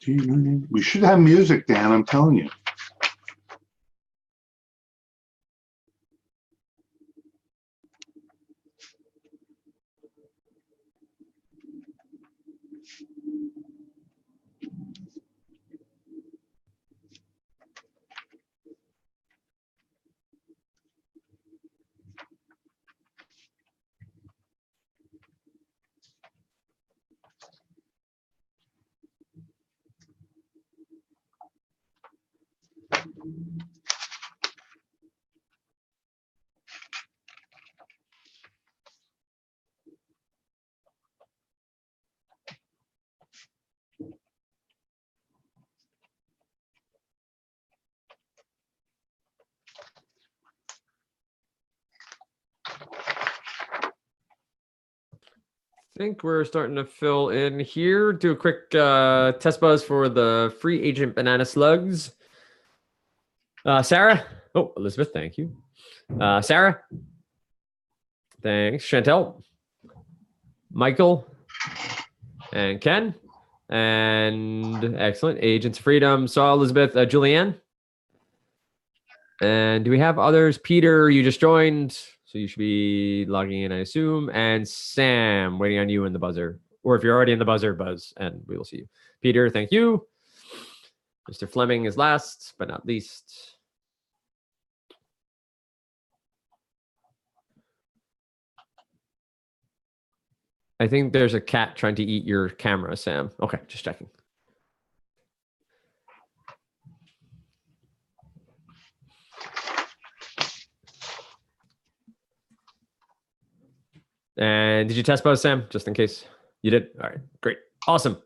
We should have music, Dan, I'm telling you. I think we're starting to fill in here. Do a quick test buzz for the free agent banana slugs. Sarah. Oh, Elizabeth, thank you. Sarah. Thanks. Chantel. Michael. And Ken. And excellent. Agents of Freedom. Saw Elizabeth. Julianne. And do we have others? Peter, you just joined, so you should be logging in, I assume. And Sam, waiting on you in the buzzer. Or if you're already in the buzzer, buzz, and we will see you. Peter, thank you. Mr. Fleming is last, but not least. I think there's a cat trying to eat your camera, Sam. Okay, just checking. And did you test buzz, Sam? Just in case you did. All right, great. Awesome.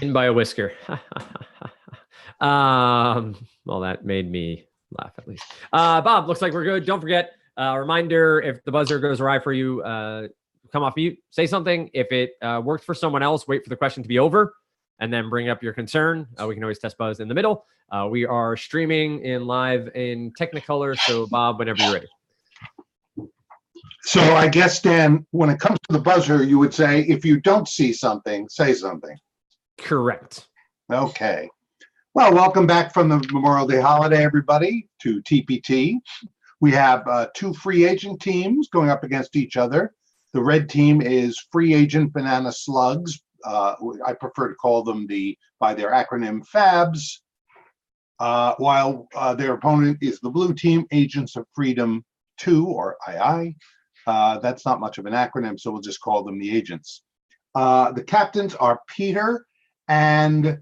In by a whisker. Well, that made me laugh at least. Bob, looks like we're good. Don't forget, reminder, if the buzzer goes awry for you, come off mute, say something. If it works for someone else, wait for the question to be over and then bring up your concern. We can always test buzz in the middle. We are streaming in live in Technicolor. So Bob, whenever you're ready. So I guess, Dan, when it comes to the buzzer, you would say, if you don't see something, say something. Correct. Okay. Well, welcome back from the Memorial Day holiday, everybody, to TPT. We have two free agent teams going up against each other. The red team is free agent banana slugs. I prefer to call them by their acronym FABS, while their opponent is the blue team, Agents of Freedom 2, or II. That's not much of an acronym, so we'll just call them the agents. The captains are Peter and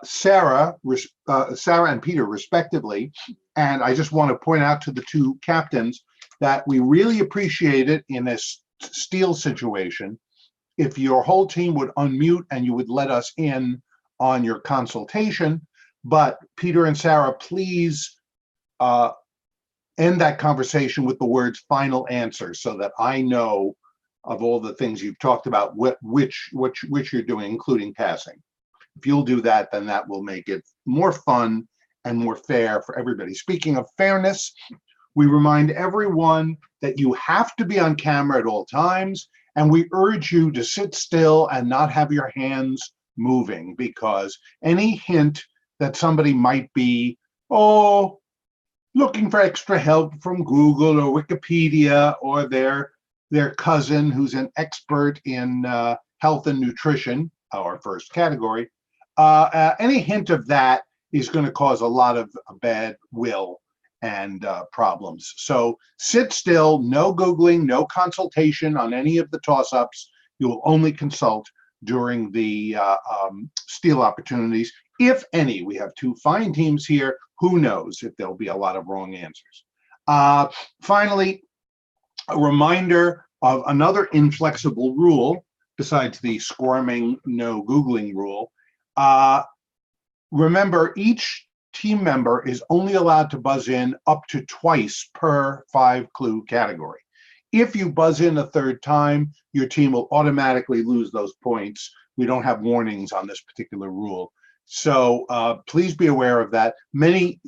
Sarah and Peter, respectively. And I just want to point out to the two captains that we really appreciate it in this Steele situation if your whole team would unmute and you would let us in on your consultation. But Peter and Sarah, please end that conversation with the words "final answer" so that I know of all the things you've talked about, which you're doing, including passing. If you'll do that, then that will make it more fun and more fair for everybody. Speaking of fairness, we remind everyone that you have to be on camera at all times, and we urge you to sit still and not have your hands moving, because any hint that somebody might be, looking for extra help from Google or Wikipedia or their cousin who's an expert in health and nutrition, our first category, any hint of that is going to cause a lot of bad will and problems. So sit still, no Googling, no consultation on any of the toss-ups. You will only consult during the steal opportunities, if any. We have two fine teams here. Who knows if there'll be a lot of wrong answers. Finally, a reminder of anher inflexible rule besides the squirming no Googling rule. Remember, each team member is only allowed to buzz in up to twice per 5-clue category. If you buzz in a third time, your team will automatically lose those points. We don't have warnings on this particular rule. So please be aware of that. Many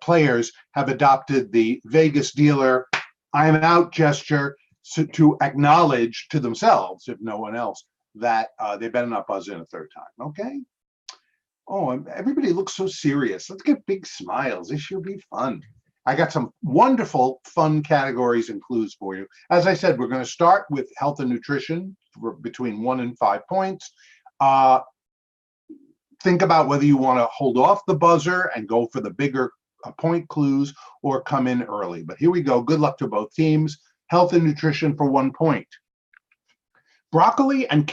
players have adopted the Vegas dealer "I'm out" gesture to acknowledge to themselves, if no one else, that they better not buzz in a third time. Okay? Oh, everybody looks so serious. Let's get big smiles. This should be fun. I got some wonderful, fun categories and clues for you. As I said, we're going to start with health and nutrition for between 1 and 5 points. Think about whether you want to hold off the buzzer and go for the bigger point clues or come in early. But here we go. Good luck to both teams. Health and nutrition for 1 point. Broccoli and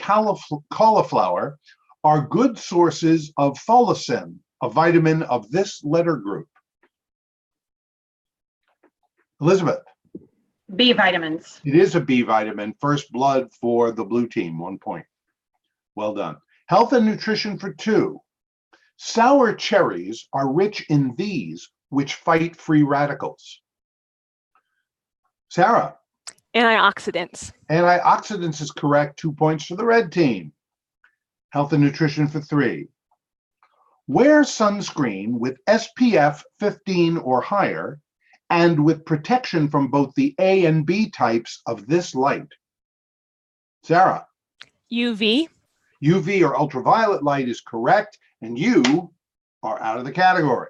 cauliflower are good sources of folacin, a vitamin of this letter group. Elizabeth. B vitamins. It is a B vitamin. First blood for the blue team, 1 point. Well done. Health and nutrition for 2. Sour cherries are rich in these, which fight free radicals. Sarah. Antioxidants. Antioxidants is correct. 2 points for the red team. Health and nutrition for 3. Wear sunscreen with SPF 15 or higher and with protection from both the A and B types of this light. Sarah. UV. UV or ultraviolet light is correct, and you are out of the category.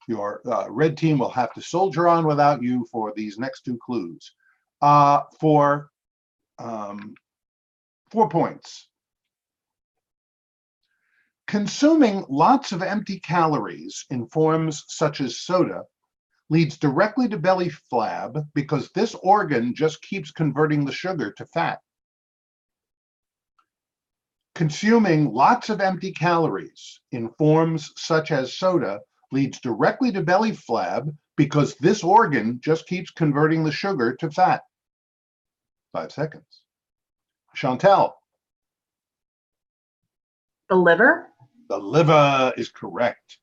Your red team will have to soldier on without you for these next 2 clues. For 4 points. Consuming lots of empty calories in forms such as soda leads directly to belly flab because this organ just keeps converting the sugar to fat. Consuming lots of empty calories in forms such as soda leads directly to belly flab because this organ just keeps converting the sugar to fat. 5 seconds. Chantel. The liver. The liver is correct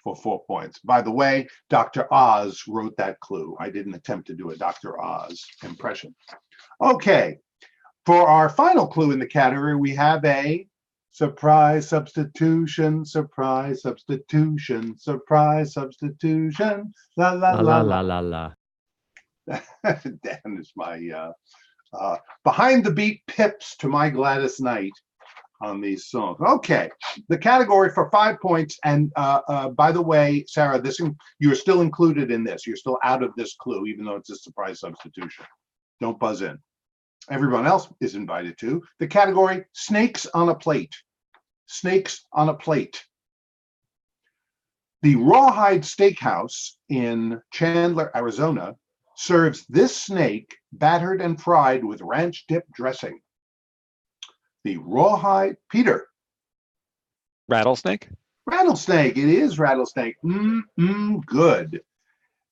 for 4 points. By the way, Dr. Oz wrote that clue. I didn't attempt to do a Dr. Oz impression. Okay, for our final clue in the category, we have a surprise substitution, surprise substitution, surprise substitution. La la la la la la. Dan is my behind the beat pips to my Gladys Knight on these songs. Okay, the category for 5 points, and by the way, Sarah, you're still included in this. You're still out of this clue, even though it's a surprise substitution. Don't buzz in. Everyone else is invited to. The category, snakes on a plate. Snakes on a plate. The Rawhide Steakhouse in Chandler, Arizona, serves this snake battered and fried with ranch dip dressing. The Rawhide, Peter. Rattlesnake? Rattlesnake, it is rattlesnake. Good.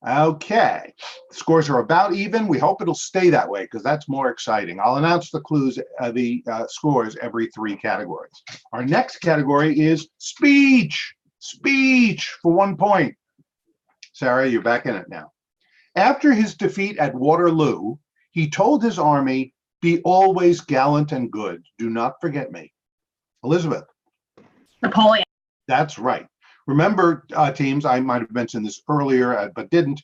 Okay, scores are about even. We hope it'll stay that way because that's more exciting. I'll announce the clues, the scores every 3 categories. Our next category is speech. Speech for 1 point. Sarah, you're back in it now. After his defeat at Waterloo, he told his army, "Be always gallant and good. Do not forget me." Elizabeth. Napoleon. That's right. Remember, teams, I might have mentioned this earlier, but didn't.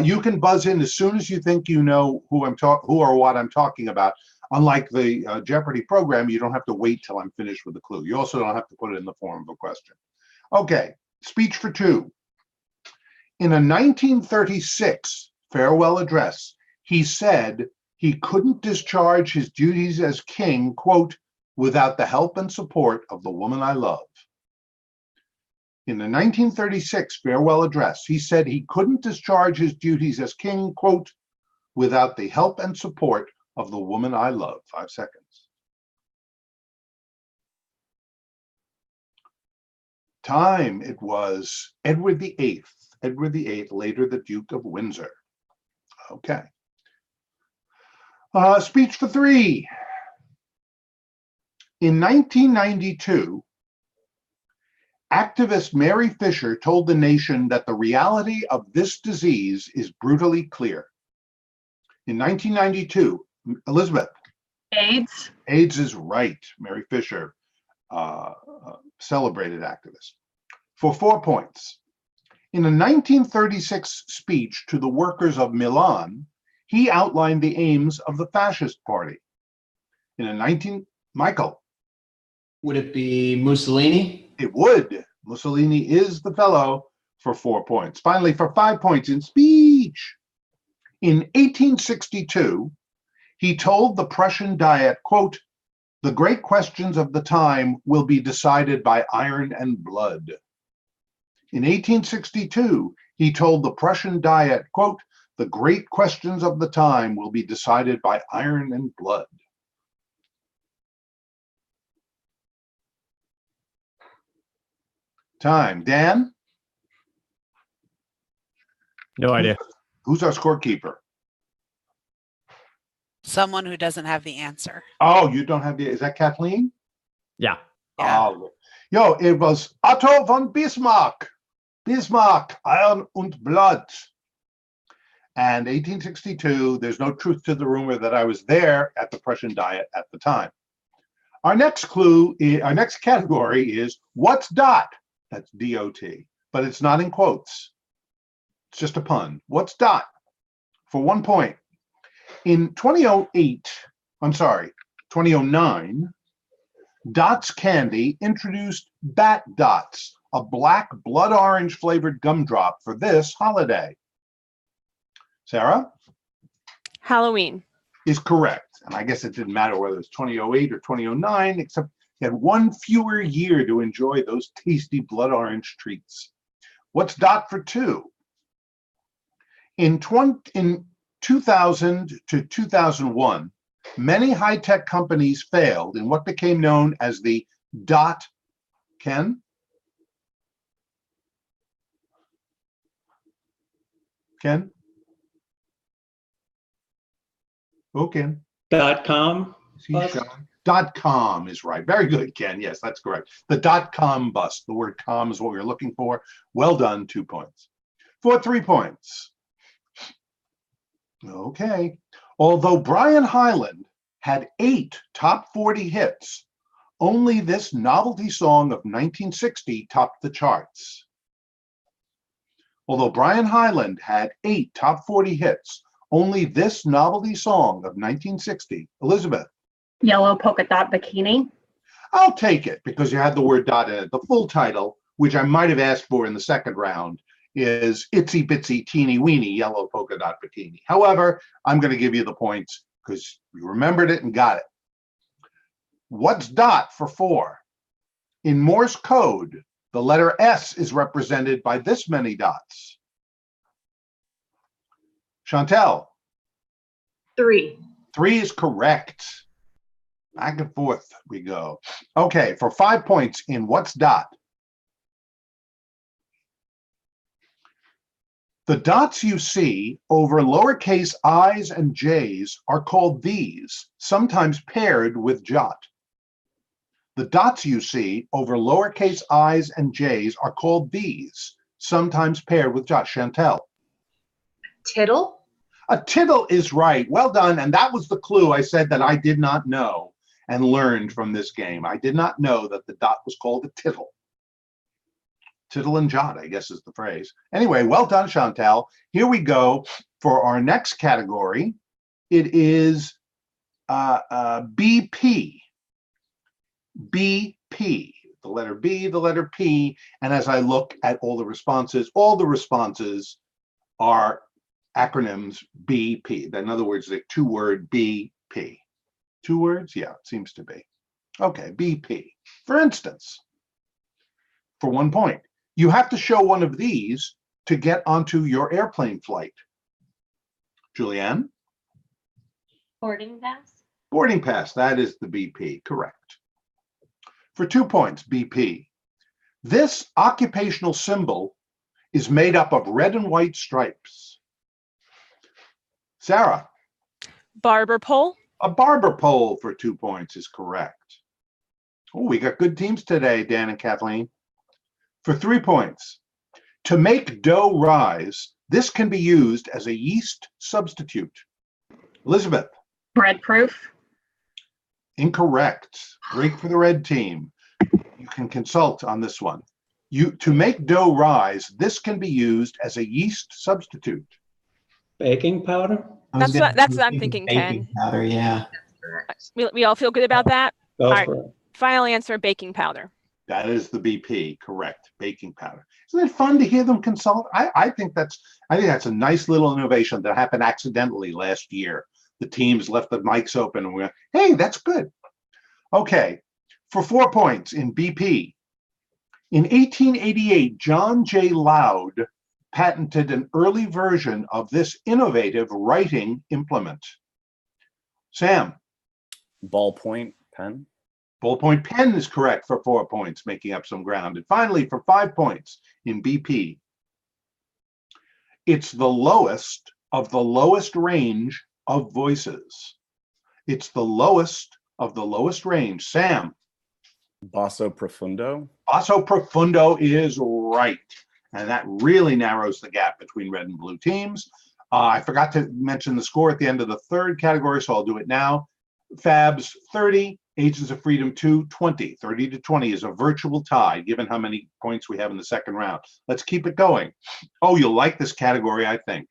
You can buzz in as soon as you think you know who or what I'm talking about. Unlike the Jeopardy program, you don't have to wait till I'm finished with the clue. You also don't have to put it in the form of a question. Okay, speech for 2. In a 1936 farewell address, he said he couldn't discharge his duties as king, quote, without the help and support of the woman I love. In the 1936 farewell address, he said he couldn't discharge his duties as king, quote, without the help and support of the woman I love. 5 seconds. Time, it was Edward VIII. Edward VIII, later the Duke of Windsor. Okay. Speech for 3. In 1992, activist Mary Fisher told the nation that the reality of this disease is brutally clear. In 1992, Elizabeth. AIDS. AIDS is right. Mary Fisher, celebrated activist. For 4 points. In a 1936 speech to the workers of Milan, he outlined the aims of the fascist party. In a Michael. Would it be Mussolini? It would. Mussolini is the fellow for 4 points. Finally, for 5 points in speech. In 1862, he told the Prussian Diet, quote, "The great questions of the time will be decided by iron and blood." In 1862, he told the Prussian Diet, quote, "The great questions of the time will be decided by iron and blood." Time. Dan? No idea. Who's our scorekeeper? Someone who doesn't have the answer. Oh, you don't have the, is that Kathleen? Yeah. Yeah. Oh, yo, it was Otto von Bismarck. Bismarck, Iron und Blood. And 1862, there's no truth to the rumor that I was there at the Prussian Diet at the time. Our next our next category is what's dot? That's D-O-T, but it's not in quotes. It's just a pun. What's dot? For 1 point. In 2009, Dots Candy introduced Bat Dots, a black blood orange flavored gumdrop for this holiday. Sarah? Halloween. Is correct. And I guess it didn't matter whether it's 2008 or 2009, except you had one fewer year to enjoy those tasty blood orange treats. What's dot for 2? In 2000 to 2001, many high-tech companies failed in what became known as the dot, Ken? Ken? Oh, Ken. .com. Bust. .com is right. Very good, Ken. Yes, that's correct. The .com bust. The word com is what we were looking for. Well done, 2 points. For 3 points. Okay. Although Brian Hyland had 8 top 40 hits, only this novelty song of 1960 topped the charts. Although Brian Hyland had 8 top 40 hits, only this novelty song of 1960. Elizabeth. Yellow polka dot bikini. I'll take it because you had the word dot in it. The full title, which I might have asked for in the second round, is Itsy Bitsy Teeny Weeny Yellow Polka Dot Bikini. However, I'm going to give you the points because you remembered it and got it. What's dot for 4? In Morse code, the letter S is represented by this many dots. Chantel. 3. 3 is correct. Back and forth we go. Okay, for 5 points in what's dot? The dots you see over lowercase i's and j's are called these, sometimes paired with jot. The dots you see over lowercase i's and j's are called these, sometimes paired with jot. Chantel. Tittle. A tittle is right. Well done. And that was the clue I said that I did not know and learned from this game. I did not know that the dot was called a tittle. Tittle and jot, I guess is the phrase. Anyway, well done, Chantal. Here we go for our next category. It is BP. BP. The letter B, the letter P. And as I look at all the responses are acronyms BP. In other words, the 2-word BP. 2 words? Yeah, it seems to be. Okay, BP. For instance, for 1 point, you have to show one of these to get onto your airplane flight. Julianne? Boarding pass. Boarding pass, that is the BP, correct. For 2 points, BP. This occupational symbol is made up of red and white stripes. Sarah? Barber pole. A barber pole for 2 points is correct. Oh, we got good teams today, Dan and Kathleen. For 3 points, to make dough rise, this can be used as a yeast substitute. Elizabeth. Bread proof. Incorrect. Break for the red team. You can consult on this one. To make dough rise, this can be used as a yeast substitute. Baking powder. That's what I'm thinking, baking Ken. powder, yeah. We all feel good about that? Go All right. for it. Final answer, baking powder. That is the BP, correct. Baking powder. Isn't it fun to hear them consult? I think that's a nice little innovation that happened accidentally last year. The teams left the mics open and we went, hey, that's good. Okay, for 4 points in BP. In 1888, John J. Loud patented an early version of this innovative writing implement. Sam. Ballpoint pen. Ballpoint pen is correct for 4 points, making up some ground. And finally, for 5 points in BP, it's the lowest of the lowest range of voices. It's the lowest of the lowest range. Sam. Basso profundo. Basso profundo is right. And that really narrows the gap between red and blue teams. I forgot to mention the score at the end of the third category, so I'll do it now. FABS 30, Agents of Freedom 2, 20. 30-20 is a virtual tie, given how many points we have in the second round. Let's keep it going. Oh, you'll like this category, I think.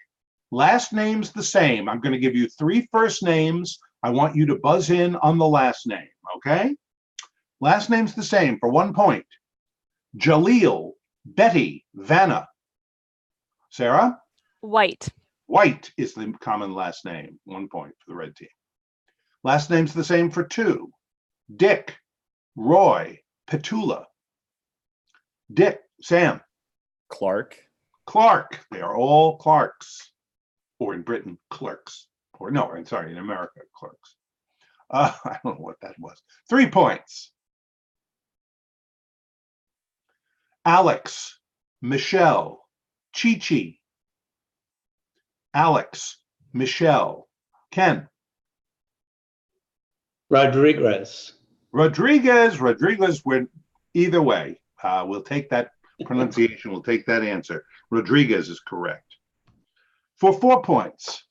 Last name's the same. I'm going to give you 3 first names. I want you to buzz in on the last name, okay? Last name's the same for 1 point. Jaleel, Betty, Vanna. Sarah? White. White is the common last name. 1 point for the red team. Last name's the same for 2. Dick, Roy, Petula. Dick, Sam. Clark. Clark. They are all Clarks. Or in Britain, clerks. Or no, I'm sorry, in America, clerks. I don't know what that was. 3 points. Alex, Michelle, Chi-Chi. Alex, Michelle, Ken. Rodriguez. Rodriguez went either way. We'll take that pronunciation. We'll take that answer. Rodriguez is correct. For 4 points,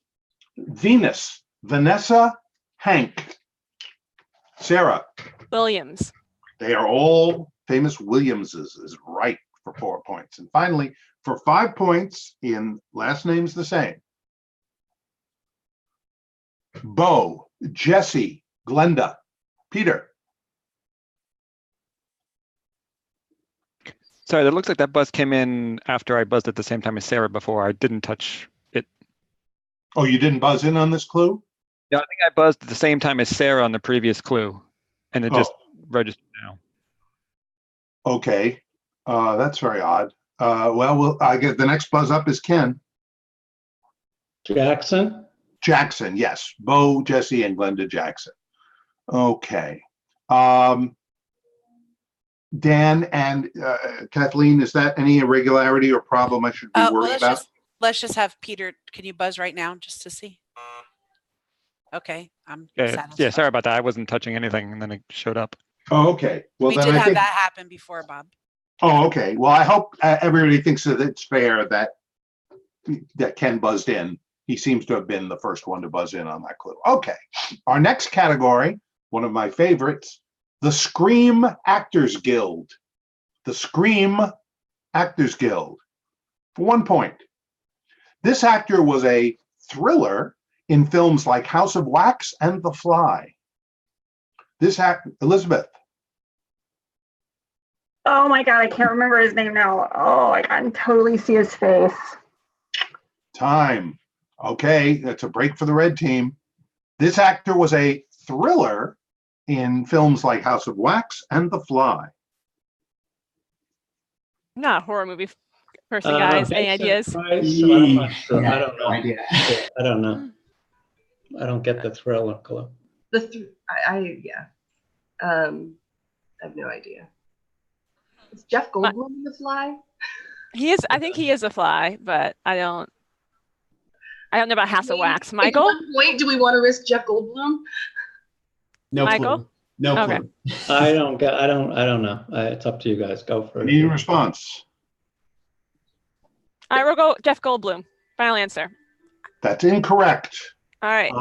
Venus, Vanessa, Hank. Sarah. Williams. They are all famous Williamses is right for 4 points. And finally, for 5 points in last names the same. Bo, Jesse, Glenda, Peter. Sorry, that looks like that buzz came in after I buzzed at the same time as Sarah before. I didn't touch it. Oh, you didn't buzz in on this clue? No, I think I buzzed at the same time as Sarah on the previous clue, and it just registered now. Okay, that's very odd. Well, I get the next buzz up is Ken. Jackson. Jackson, yes. Bo, Jesse, and Glenda Jackson. Okay. Dan and Kathleen, is that any irregularity or problem I should be worried about? Let's just have Peter. Can you buzz right now just to see? Okay, I'm satisfied. Yeah, sorry about that. I wasn't touching anything, and then it showed up. Oh, okay. Well, We then did I have think that happen before, Bob. Oh, okay. Well, I hope everybody thinks that it's fair that Ken buzzed in. He seems to have been the first one to buzz in on that clue. Okay. Our next category, one of my favorites, the Scream Actors Guild. The Scream Actors Guild. For 1 point. This actor was a thriller in films like House of Wax and The Fly. This actor, Elizabeth. Oh my God, I can't remember his name now. Oh, I can totally see his face. Time. Okay, that's a break for the red team. This actor was a thriller in films like House of Wax and The Fly. I'm not a horror movie person, guys. Any Vincent ideas? Price? I'm not sure. Yeah, I don't know. no idea. I don't know. I don't get the thriller clue. Yeah. I have no idea. Is Jeff Goldblum in The Fly? He is. I think he is a fly, but I don't know about House of Wax. Michael? At what point do we want to risk Jeff Goldblum? No Michael? clue. No Okay. clue. I don't know. It's up to you guys. Go for it. Need a response. All right, we'll go Jeff Goldblum. Final answer. That's incorrect. All right.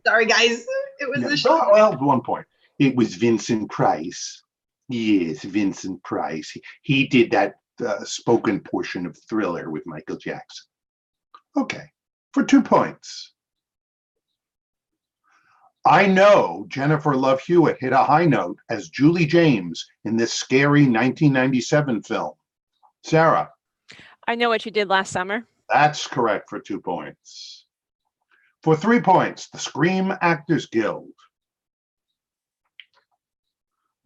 Sorry, guys. It was a shot. Well, 1 point. It was Vincent Price. Yes, Vincent Price. He did that spoken portion of Thriller with Michael Jackson. Okay, for 2 points. I know Jennifer Love Hewitt hit a high note as Julie James in this scary 1997 film. Sarah, I Know What You Did Last Summer. that's correct for 2 points. For 3 points, the Scream Actors Guild.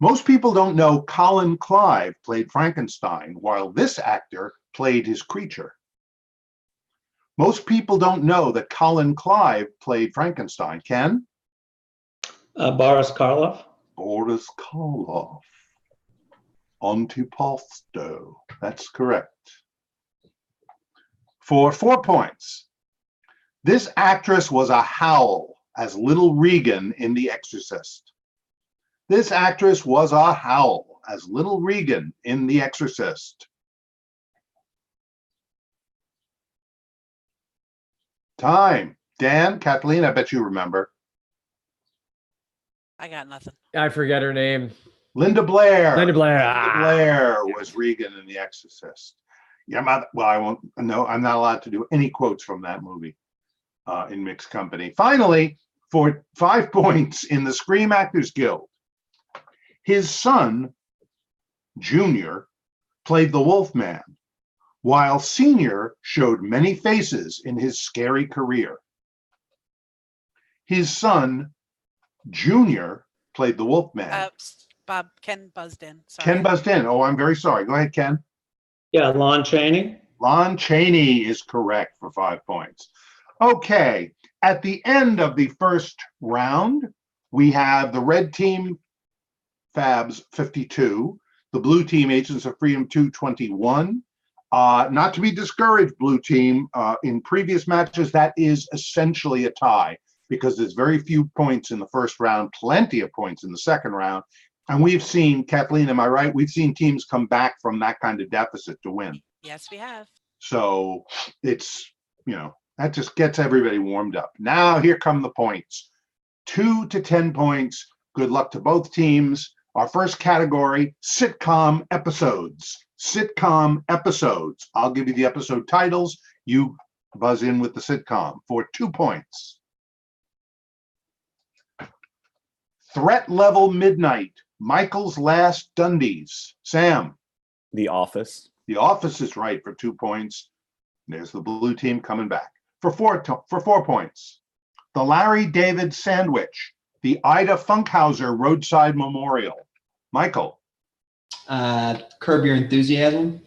Most people don't know Colin Clive played Frankenstein, while this actor played his creature. Most people don't know that Colin Clive played Frankenstein. Ken? Boris Karloff. Boris Karloff. Antipasto. That's correct. For 4 points, this actress was a howl as Little Regan in The Exorcist. This actress was a howl as Little Regan in The Exorcist. Time. Dan, Kathleen, I bet you remember. I got nothing. I forget her name. Linda Blair. Linda Blair. Linda Blair was Regan in The Exorcist. Yeah, I won't. No, I'm not allowed to do any quotes from that movie in mixed company. Finally, for 5 points in the Scream Actors Guild, his son, Junior, played the Wolfman, while Senior showed many faces in his scary career. His son, Junior, played the Wolfman. Bob, Ken buzzed in. Sorry. Ken buzzed in. Oh, I'm very sorry. Go ahead, Ken. Yeah, Lon Chaney. Lon Chaney is correct for 5 points. Okay, at the end of the first round, we have the red team, FABS 52, the blue team, Agents of Freedom 221. Not to be discouraged, blue team. In previous matches, that is essentially a tie because there's very few points in the first round, plenty of points in the second round. And we've seen, Kathleen, am I right? We've seen teams come back from that kind of deficit to win. Yes, we have. So it's, that just gets everybody warmed up. Now here come the points. 2 to 10 points. Good luck to both teams. Our first category, sitcom episodes. Sitcom episodes. I'll give you the episode titles. You buzz in with the sitcom for 2 points. Threat Level Midnight. Michael's Last Dundies. Sam. The Office. The Office is right for 2 points. There's the blue team coming back for 4 points. The Larry David Sandwich. The Ida Funkhauser Roadside Memorial. Michael. Curb Your Enthusiasm.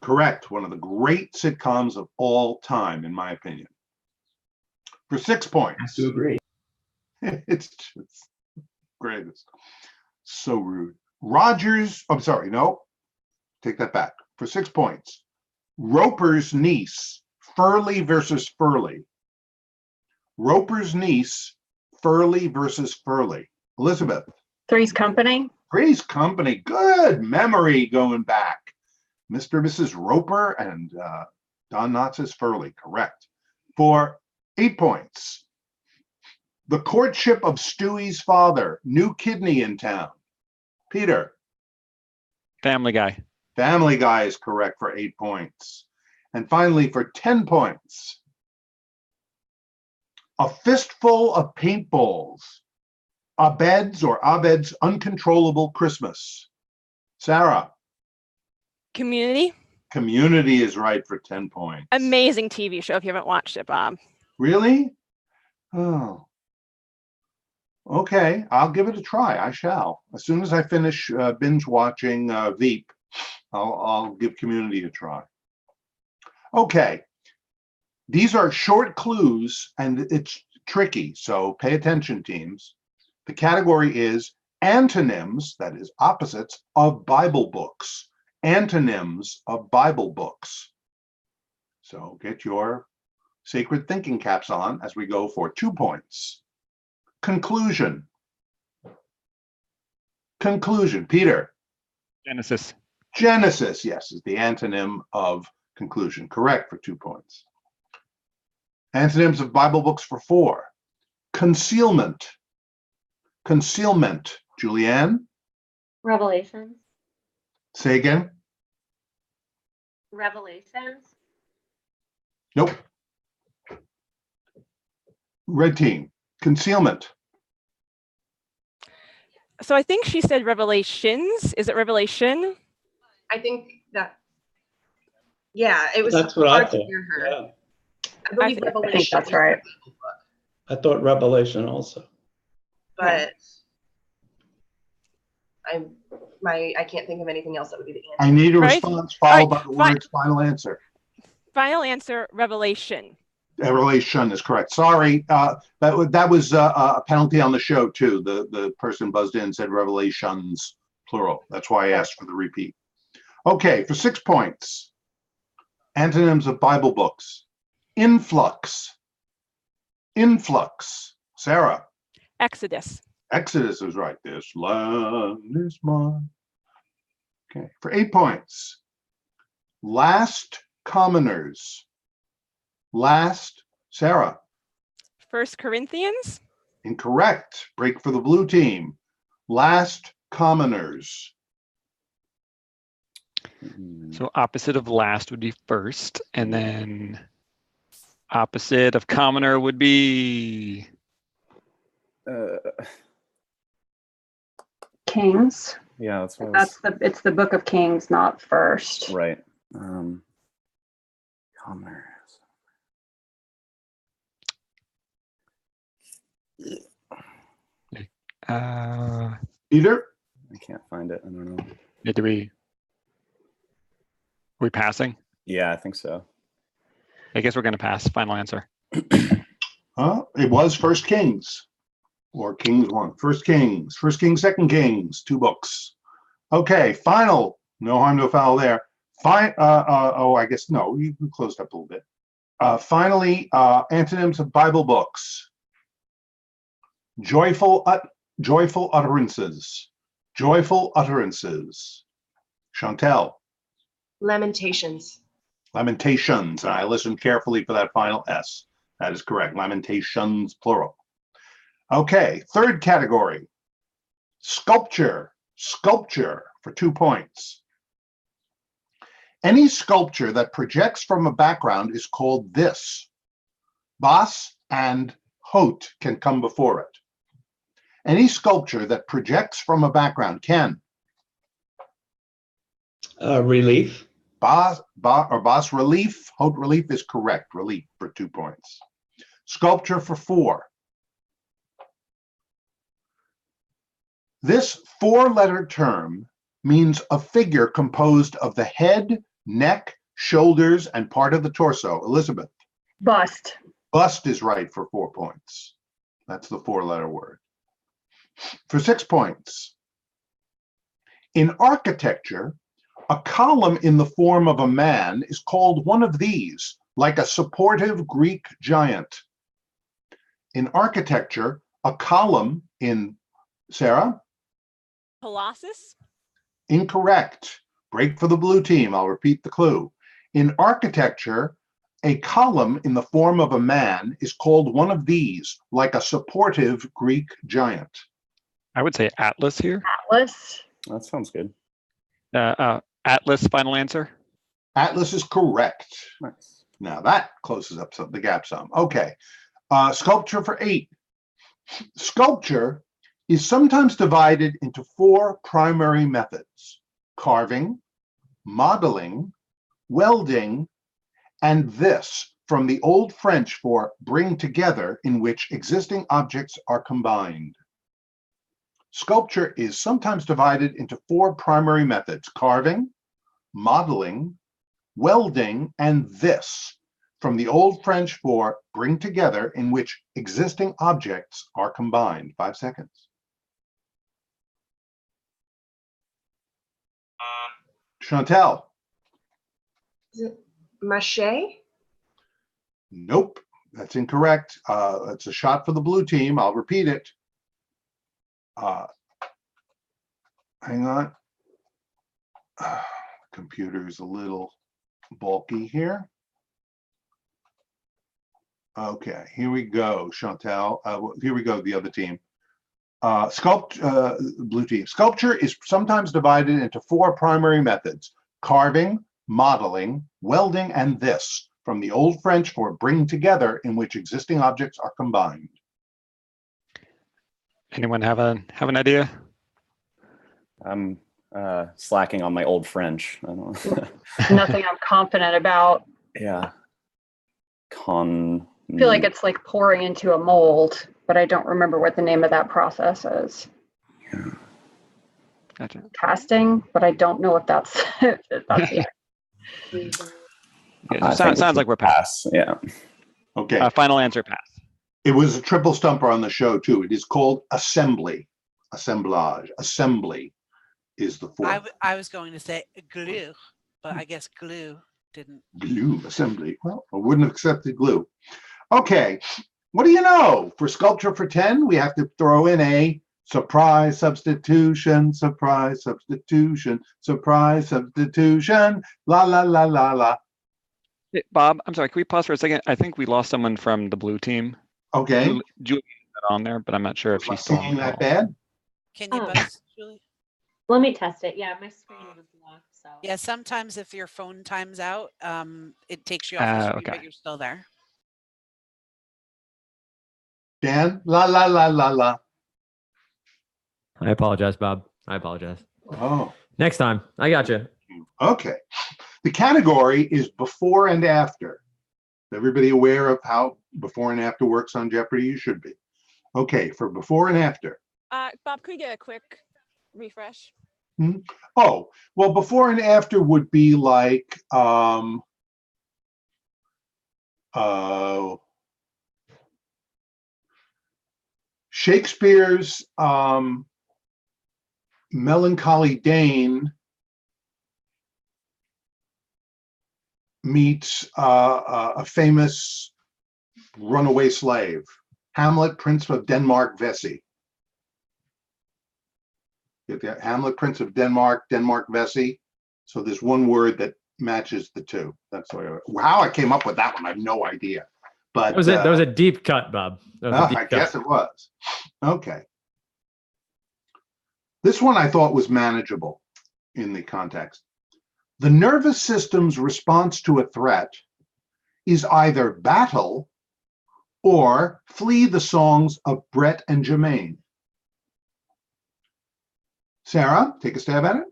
Correct. One of the great sitcoms of all time, in my opinion. For 6 points. I have to agree. It's just greatest. So rude. Rogers. I'm sorry. No. Take that back. For 6 points. Roper's Niece. Furley versus Furley. Roper's Niece. Furley versus Furley. Elizabeth. Three's Company. Three's Company. Good memory going back. Mr. and Mrs. Roper and Don Knotts' Furley. Correct. For 8 points. The Courtship of Stewie's Father. New Kidney in Town. Peter. Family Guy. Family Guy is correct for 8 points. And finally, for 10 points. A Fistful of Paintballs. Abed's Uncontrollable Christmas. Sarah. Community. Community is right for 10 points. Amazing TV show if you haven't watched it, Bob. Really? Oh. Okay, I'll give it a try. I shall. As soon as I finish binge watching Veep, I'll give Community a try. Okay. These are short clues, and it's tricky, so pay attention, teams. The category is antonyms, that is opposites, of Bible books. Antonyms of Bible books. So get your sacred thinking caps on as we go for 2 points. Conclusion. Conclusion. Peter. Genesis. Genesis, yes, is the antonym of conclusion. Correct for 2 points. Antonyms of Bible books for 4. Concealment. Concealment. Julianne? Revelations. Say again? Revelations. Nope. Red team. Concealment. So I think she said revelations. Is it revelation? I think that, yeah, it was That's what I hard to thought. hear her. Yeah. I believe I Revelation. think that's right. I thought Revelation also. But I can't think of anything else that would be the I answer. need a Right. response followed by Right. the words final answer. Final answer, revelation. Revelation is correct. Sorry, that was a penalty on the show too. The person buzzed in and said revelations, plural. That's why I asked for the repeat. Okay, for 6 points. Antonyms of Bible books. Influx. Influx. Sarah. Exodus. Exodus is right. This land is mine. Okay, for 8 points. Last commoners. Last, Sarah. 1 Corinthians. Incorrect. Break for the blue team. Last commoners. So opposite of last would be first, and then opposite of commoner would be Kings. Yeah, that's what I was, It's the book of Kings, not first. right. Commoners. Peter? I can't find it. I don't know. did we passing? Yeah, I think so. I guess we're going to pass. Final answer. It was First Kings or Kings 1. First Kings, Second Kings, 2 books. Okay, final. No harm, no foul there. Fine. I guess no. You closed up a little bit. Finally, antonyms of Bible books. Joyful utterances. Joyful utterances. Chantel. Lamentations. Lamentations. And I listened carefully for that final S. That is correct. Lamentations, plural. Okay, third category. Sculpture. Sculpture for 2 points. Any sculpture that projects from a background is called this. Bas and hot can come before it. Any sculpture that projects from a background can. Relief. Bas relief. Haute relief is correct. Relief for 2 points. Sculpture for 4. This 4-letter term means a figure composed of the head, neck, shoulders, and part of the torso. Elizabeth. Bust. Bust is right for 4 points. That's the 4-letter word. For 6 points. In architecture, a column in the form of a man is called one of these, like a supportive Greek giant. In architecture, a column in, Sarah? Colossus. Incorrect. Break for the blue team. I'll repeat the clue. In architecture, a column in the form of a man is called one of these, like a supportive Greek giant. I would say Atlas here. Atlas. That sounds good. Atlas, final answer. Atlas is correct. Nice. Now that closes up the gap some. Okay. Sculpture for 8. Sculpture is sometimes divided into 4 primary methods: carving, modeling, welding, and this, from the Old French for bring together, in which existing objects are combined. Sculpture is sometimes divided into 4 primary methods: carving, modeling, welding, and this, from the Old French for bring together, in which existing objects are combined. 5 seconds. Chantel. Is it mache? Nope, that's incorrect. It's a shot for the blue team. I'll repeat it. Hang on. Computer is a little bulky here. Okay, here we go, Chantel. Here we go, the other team. Blue team. Sculpture is sometimes divided into 4 primary methods: carving, modeling, welding, and this, from the Old French for bring together, in which existing objects are combined. Anyone have an idea? I'm slacking on my old French. I don't know. Nothing I'm confident about. Yeah. I feel like it's like pouring into a mold, but I don't remember what the name of that process is. Yeah. Gotcha. Casting, but I don't know if that's if that's the Yeah, so sounds like we're pass. Yeah. Okay. Final answer, pass. It was a triple stumper on the show too. It is called assembly. Assemblage. Assembly is the fourth. I was going to say glue, but I guess glue didn't. Glue assembly. Well, I wouldn't have accepted glue. Okay. What do you know? For sculpture for 10, we have to throw in a surprise substitution, surprise substitution, surprise substitution, la la la la la. Hey, Bob, I'm sorry, can we pause for a second? I think we lost someone from the blue team. Okay. Julie is on there, but I'm not sure if she's still on Singing the that call. bad? Can you buzz, Julie? Let me test it. Yeah, my screen was locked, so. Yeah, sometimes if your phone times out, it takes you off the screen, Okay. but you're still there. Dan? La la la la la. I apologize, Bob. I apologize. Oh. Next time. I got you. Okay. The category is before and after. Everybody aware of how before and after works on Jeopardy? You should be. Okay, for before and after. Bob, could we get a quick refresh? Oh, well, before and after would be like Shakespeare's Melancholy Dane meets a famous runaway slave, Hamlet, Prince of Denmark, Vesey. You get Hamlet, Prince of Denmark, Denmark, Vesey. So there's one word that matches the two. That's how I came up with that one. I have no idea. But that was a deep cut, Bob. That was a deep I cut. guess it was. Okay. This one I thought was manageable in the context. The nervous system's response to a threat is either battle or flee the songs of Brett and Jermaine. Sarah, take a stab at it.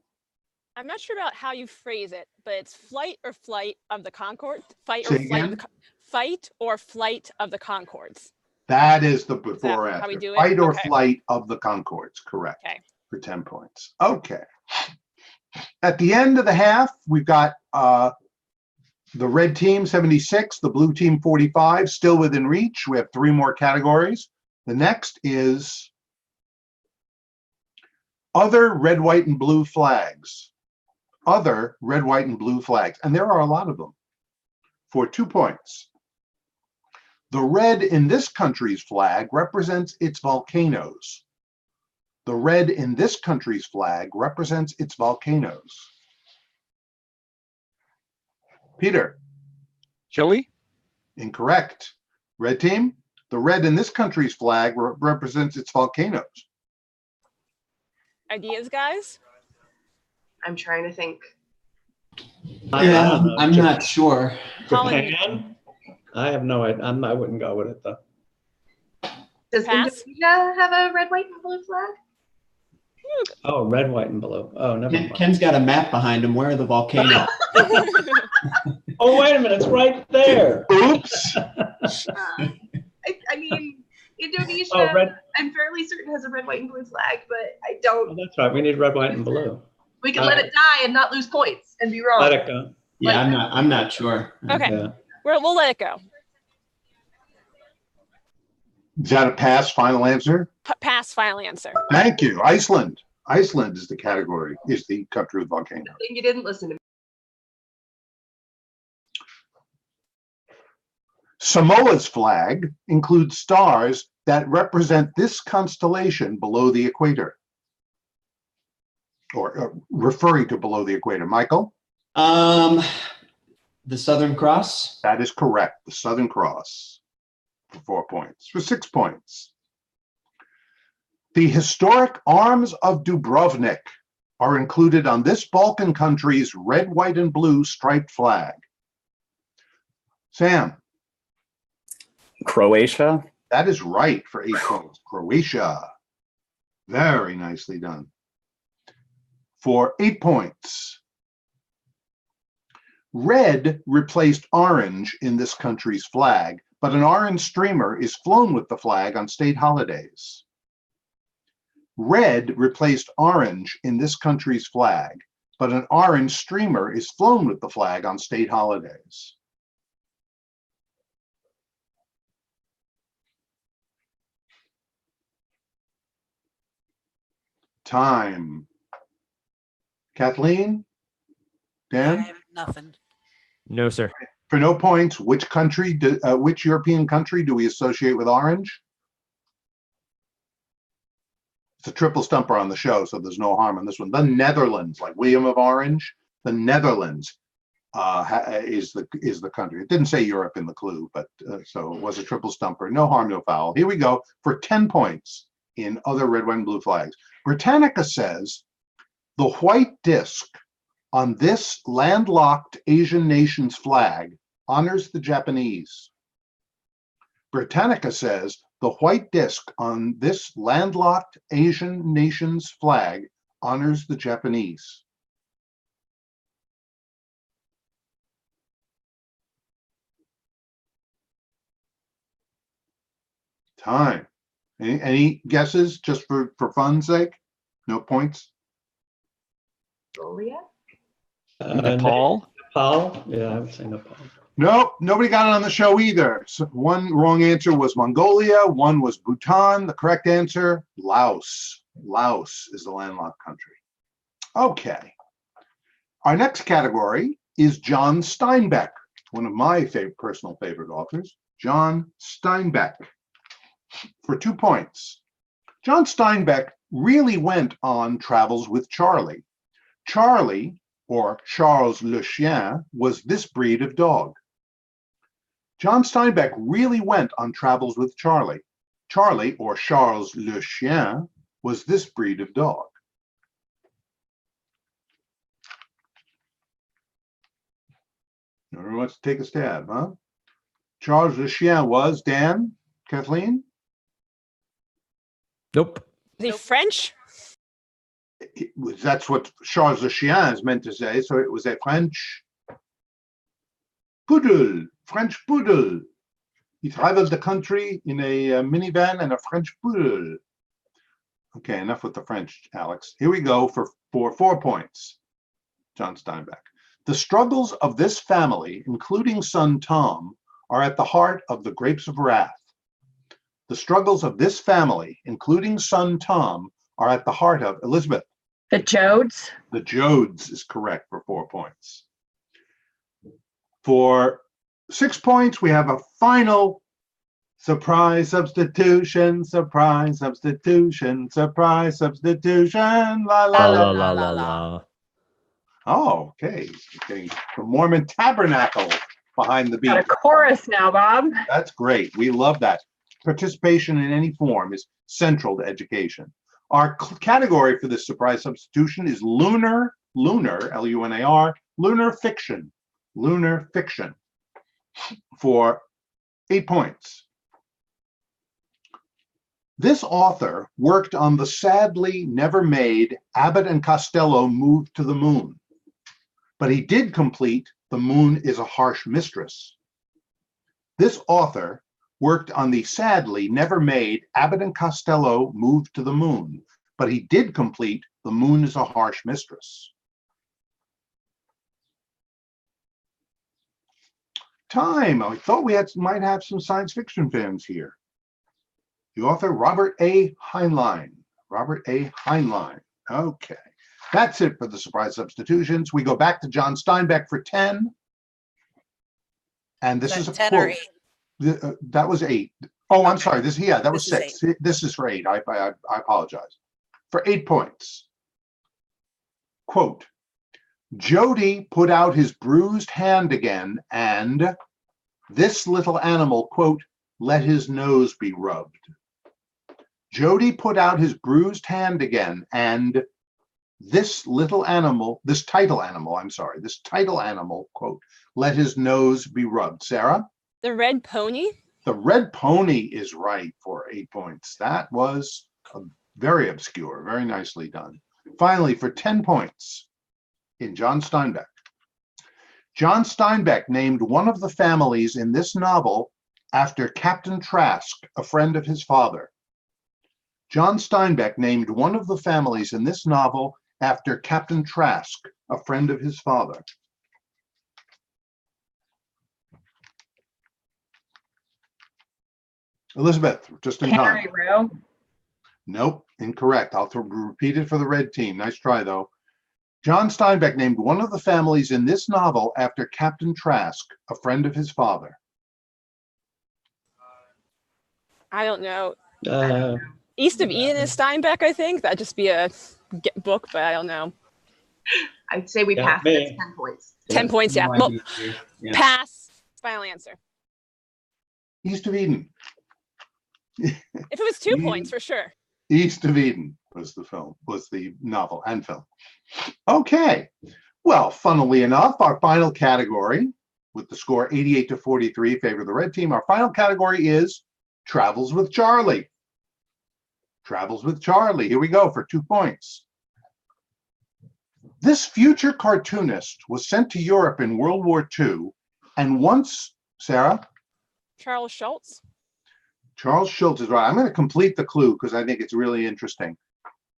I'm not sure about how you phrase it, but it's flight or flight of the Concorde. Fight Say or flight. again? Fight or flight of the Concords. That is the before how we after. do it? Fight or Okay. flight of the Concords, correct. Okay. For 10 points. Okay. At the end of the half, we've got the red team 76, the blue team 45, still within reach. We have 3 more categories. The next is other red, white, and blue flags. Other red, white, and blue flags. And there are a lot of them for 2 points. The red in this country's flag represents its volcanoes. The red in this country's flag represents its volcanoes. Peter. Chile? Incorrect. Red team, the red in this country's flag represents its volcanoes. Ideas, guys? I'm trying to think. Yeah, I'm not sure. Japan? I have no idea. I wouldn't go with it though. Does Indonesia have a red, white, and blue flag? Oh, red, white, and blue. Oh, never mind. Ken's got a map behind him. Where are the volcanoes? Oh, wait a minute. It's right there. Oops. I mean, Indonesia, Oh, red. I'm fairly certain has a red, white, and blue flag, but I don't. Oh, that's right. We need red, white, and blue. We can let it die and not lose points and be wrong. Let it go. Yeah, I'm not sure. Okay. Yeah. We'll let it go. Is that a pass final answer? Pass final answer. Thank you. Iceland. Iceland is the category, is the country with volcanoes. I think you didn't listen to me. Samoa's flag includes stars that represent this constellation below the equator, or referring to below the equator. Michael? The Southern Cross? That is correct. The Southern Cross for 4 points. For 6 points. The historic arms of Dubrovnik are included on this Balkan country's red, white, and blue striped flag. Sam? Croatia? That is right for 8 points. Croatia. Very nicely done. for 8 points. Red replaced orange in this country's flag, but an orange streamer is flown with the flag on state holidays. Red replaced orange in this country's flag, but an orange streamer is flown with the flag on state holidays. Time. Kathleen? I Dan? have nothing. No, sir. For no points, which country, which European country do we associate with orange? It's a triple stumper on the show, so there's no harm on this one. The Netherlands, like William of Orange, the Netherlands is the country. It didn't say Europe in the clue, but so it was a triple stumper. No harm, no foul. Here we go for 10 points in other red, white, and blue flags. Britannica says the white disc on this landlocked Asian nation's flag honors the Japanese. Britannica says the white disc on this landlocked Asian nation's flag honors the Japanese. Time. Any guesses just for fun's sake? No points? Mongolia? Nepal? Nepal? Yeah, I would say Nepal. Nope, nobody got it on the show either. So one wrong answer was Mongolia, one was Bhutan. The correct answer, Laos. Laos is the landlocked country. Okay. Our next category is John Steinbeck, one of my personal favorite authors, John Steinbeck, for 2 points. John Steinbeck really went on travels with Charlie. Charlie, or Charles le Chien, was this breed of dog. John Steinbeck really went on travels with Charlie. Charlie, or Charles le Chien, was this breed of dog. Everyone wants to take a stab, huh? Charles le Chien was, Dan, Kathleen? Nope. Is he French? That's what Charles le Chien is meant to say. So it was a French poodle, French poodle. He traveled the country in a minivan and a French poodle. Okay, enough with the French, Alex. Here we go for 4 points. John Steinbeck. The struggles of this family, including son Tom, are at the heart of the Grapes of Wrath. The struggles of this family, including son Tom, are at the heart of Elizabeth. The Jodes? The Jodes is correct for 4 points. For 6 points, we have a final surprise substitution, surprise substitution, surprise substitution, la la la la la la. Oh, okay. Getting the Mormon Tabernacle behind the beat. Got a chorus now, Bob. That's great. We love that. Participation in any form is central to education. Our category for this surprise substitution is lunar, L-U-N-A-R, lunar fiction, for 8 points. This author worked on the sadly never made Abbott and Costello Move to the Moon, but he did complete The Moon is a Harsh Mistress. This author worked on the sadly never made Abbott and Costello Move to the Moon, but he did complete The Moon is a Harsh Mistress. Time. I thought we might have some science fiction fans here. The author, Robert A. Heinlein. Robert A. Heinlein. Okay. That's it for the surprise substitutions. We go back to John Steinbeck for 10. And this is a 10 quote. or 8. That was 8. Oh, I'm sorry. That was This is 6. This is for 8. I apologize. For 8 points. Quote, Jody put out his bruised hand again, and this little animal, quote, let his nose be rubbed. Jody put out his bruised hand again, and this title animal, quote, let his nose be rubbed. Sarah? The red pony? The red pony is right for 8 points. That was very obscure, very nicely done. Finally, for 10 points, in John Steinbeck. John Steinbeck named one of the families in this novel after Captain Trask, a friend of his father. John Steinbeck named one of the families in this novel after Captain Trask, a friend of his father. Elizabeth, just in time. Cannery Row. Nope, incorrect. I'll repeat it for the red team. Nice try, though. John Steinbeck named one of the families in this novel after Captain Trask, a friend of his father. I don't know. Uh, East of Eden is Steinbeck, I think. That'd just be a book, but I don't know. I'd say we Yeah, passed. me. That's 10 points. 10 points, yeah. No Well, idea here. Yeah. pass. Final answer. East of Eden. If it was 2 points, for sure. East of Eden was the film, was the novel and film. Okay. Well, funnily enough, our final category, with the score 88 to 43 favor of the red team, our final category is Travels with Charlie. Travels with Charlie. Here we go for 2 points. This future cartoonist was sent to Europe in World War II and once, Sarah? Charles Schultz. Charles Schultz is right. I'm going to complete the clue because I think it's really interesting.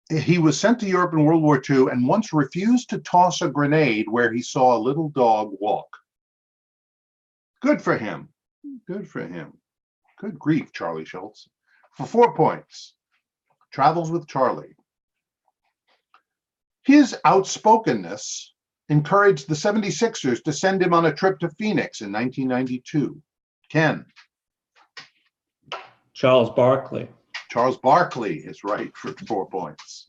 He was sent to Europe in World War II and once refused to toss a grenade where he saw a little dog walk. Good for him. Good for him. Good grief, Charlie Schultz. For 4 points, Travels with Charlie. His outspokenness encouraged the 76ers to send him on a trip to Phoenix in 1992. Ken. Charles Barkley. Charles Barkley is right for 4 points.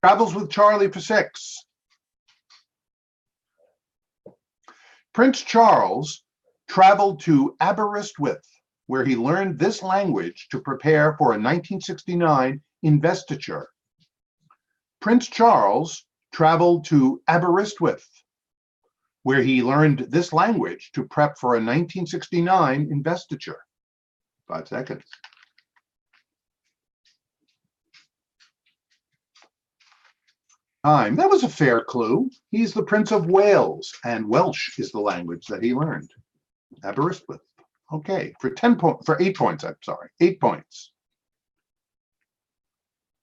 Travels with Charlie for 6. Prince Charles traveled to Aberystwyth, where he learned this language to prepare for a 1969 investiture. Prince Charles traveled to Aberystwyth, where he learned this language to prep for a 1969 investiture. 5 seconds. Time. That was a fair clue. He's the Prince of Wales, and Welsh is the language that he learned. Aberystwyth. Okay, for 8 points, I'm sorry, 8 points.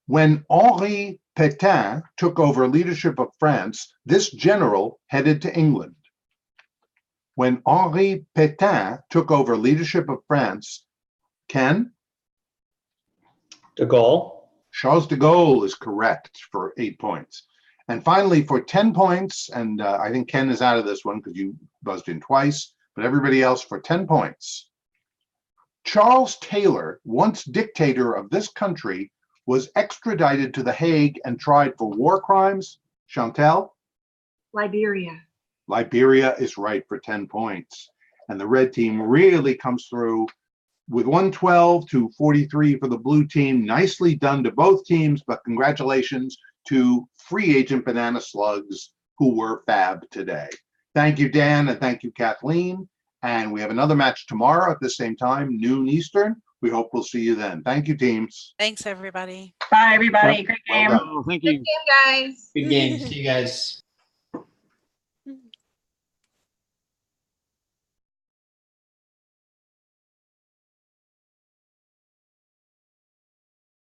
When Henri Pétain took over leadership of France, this general headed to England. When Henri Pétain took over leadership of France, Ken? De Gaulle. Charles de Gaulle is correct for 8 points. And finally, for 10 points, and I think Ken is out of this one because you buzzed in twice, but everybody else for 10 points. Charles Taylor, once dictator of this country, was extradited to The Hague and tried for war crimes. Chantel? Liberia. Liberia is right for 10 points. And the red team really comes through with 112 to 43 for the blue team. Nicely done to both teams, but congratulations to free agent Banana Slugs, who were fab today. Thank you, Dan, and thank you, Kathleen. And we have another match tomorrow at the same time, noon Eastern. We hope we'll see you then. Thank you, teams. Thanks, everybody. Bye, everybody. Great Well game. done. Oh, thank Good you. game, guys. Good game. See you guys.